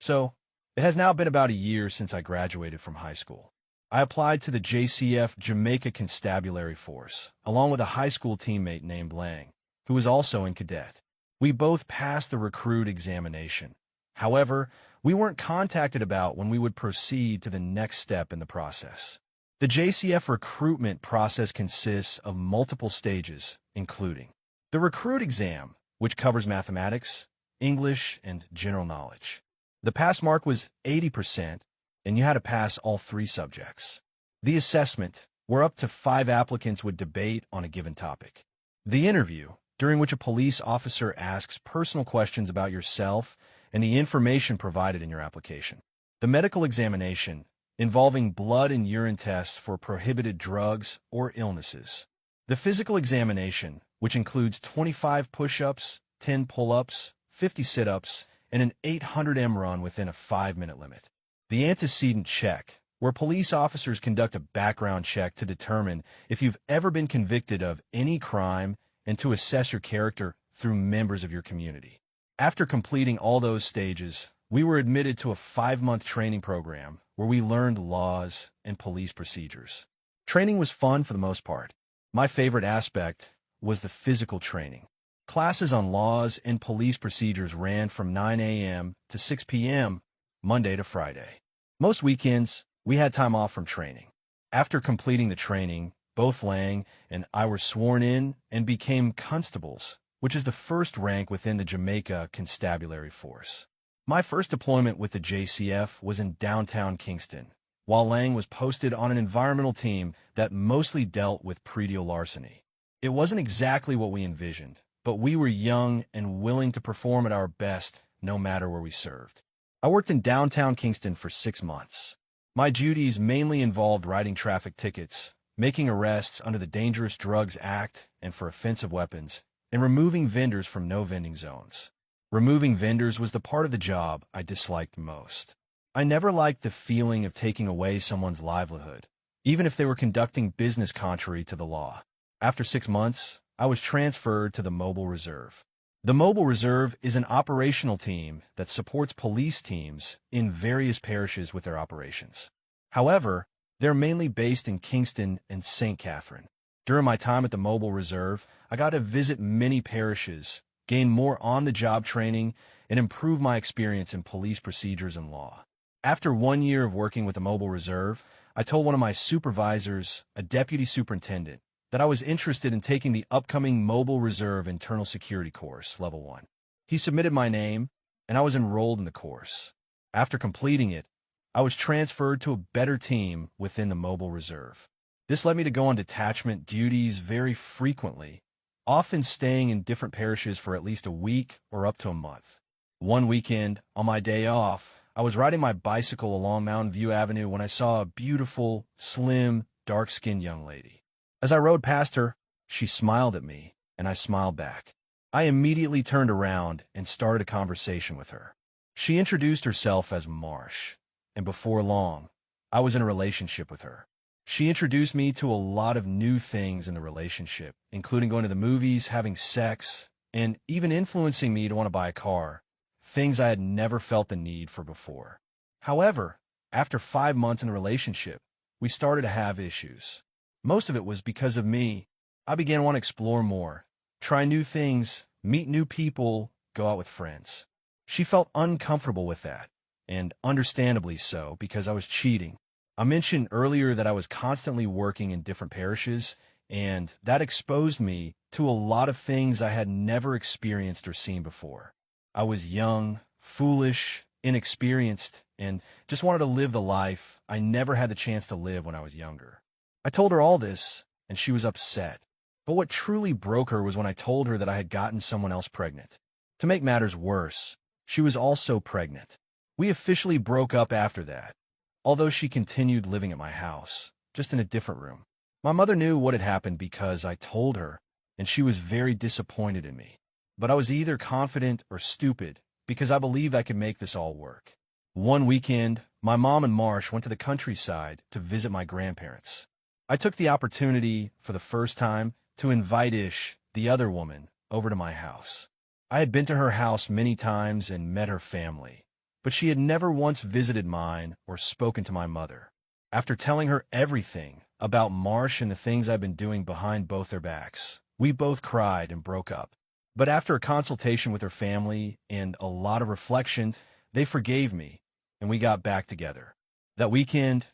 So, it has now been about a year since I graduated from high school. I applied to the JCF Jamaica Constabulary Force, along with a high school teammate named Lang, who was also in cadet. We both passed the recruit examination. However, we weren't contacted about when we would proceed to the next step in the process. The JCF recruitment process consists of multiple stages, including the recruit exam, which covers mathematics, English, and general knowledge. The pass mark was 80%, and you had to pass all 3 subjects. The assessment, where up to 5 applicants would debate on a given topic. The interview, during which a police officer asks personal questions about yourself and the information provided in your application. The medical examination, involving blood and urine tests for prohibited drugs or illnesses. The physical examination, which includes 25 push-ups, 10 pull-ups, 50 sit-ups, and an 800 run within a 5-minute limit. The antecedent check, where police officers conduct a background check to determine if you've ever been convicted of any crime and to assess your character through members of your community. After completing all those stages, we were admitted to a 5-month training program where we learned laws and police procedures. Training was fun for the most part. My favorite aspect was the physical training. Classes on laws and police procedures ran from 9 a.m. to 6 p.m., Monday to Friday. Most weekends, we had time off from training. After completing the training, both Lang and I were sworn in and became constables, which is the first rank within the Jamaica Constabulary Force. My first deployment with the JCF was in downtown Kingston, while Lang was posted on an environmental team that mostly dealt with predial larceny. It wasn't exactly what we envisioned, but we were young and willing to perform at our best no matter where we served. I worked in downtown Kingston for 6 months. My duties mainly involved writing traffic tickets, making arrests under the Dangerous Drugs Act and for offensive weapons, and removing vendors from no-vending zones. Removing vendors was the part of the job I disliked most. I never liked the feeling of taking away someone's livelihood, even if they were conducting business contrary to the law. After 6 months, I was transferred to the Mobile Reserve. The Mobile Reserve is an operational team that supports police teams in various parishes with their operations. However, they're mainly based in Kingston and St. Catherine. During my time at the Mobile Reserve, I got to visit many parishes, gain more on-the-job training, and improve my experience in police procedures and law. After 1 year of working with the Mobile Reserve, I told one of my supervisors, a deputy superintendent, that I was interested in taking the upcoming Mobile Reserve Internal Security Course, Level 1. He submitted my name, and I was enrolled in the course. After completing it, I was transferred to a better team within the Mobile Reserve. This led me to go on detachment duties very frequently, often staying in different parishes for at least a week or up to a month. One weekend, on my day off, I was riding my bicycle along Mountain View Avenue when I saw a beautiful, slim, dark-skinned young lady. As I rode past her, she smiled at me, and I smiled back. I immediately turned around and started a conversation with her. She introduced herself as Marsh, and before long, I was in a relationship with her. She introduced me to a lot of new things in the relationship, including going to the movies, having sex, and even influencing me to want to buy a car, things I had never felt the need for before. However, after 5 months in the relationship, we started to have issues. Most of it was because of me. I began to want to explore more, try new things, meet new people, go out with friends. She felt uncomfortable with that, and understandably so, because I was cheating. I mentioned earlier that I was constantly working in different parishes, and that exposed me to a lot of things I had never experienced or seen before. I was young, foolish, inexperienced, and just wanted to live the life I never had the chance to live when I was younger. I told her all this, and she was upset. But what truly broke her was when I told her that I had gotten someone else pregnant. To make matters worse, she was also pregnant. We officially broke up after that, although she continued living at my house, just in a different room. My mother knew what had happened because I told her, and she was very disappointed in me. But I was either confident or stupid, because I believed I could make this all work. One weekend, my mom and Marsh went to the countryside to visit my grandparents. I took the opportunity, for the first time, to invite Ish, the other woman, over to my house. I had been to her house many times and met her family, but she had never once visited mine or spoken to my mother. After telling her everything about Marsh and the things I've been doing behind both their backs, we both cried and broke up. But after a consultation with her family and a lot of reflection, they forgave me, and we got back together. That weekend,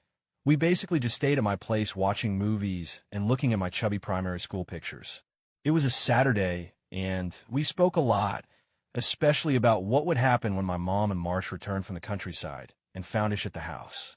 we basically just stayed at my place watching movies and looking at my chubby primary school pictures. It was a Saturday, and we spoke a lot, especially about what would happen when my mom and Marsh returned from the countryside and found us at the house.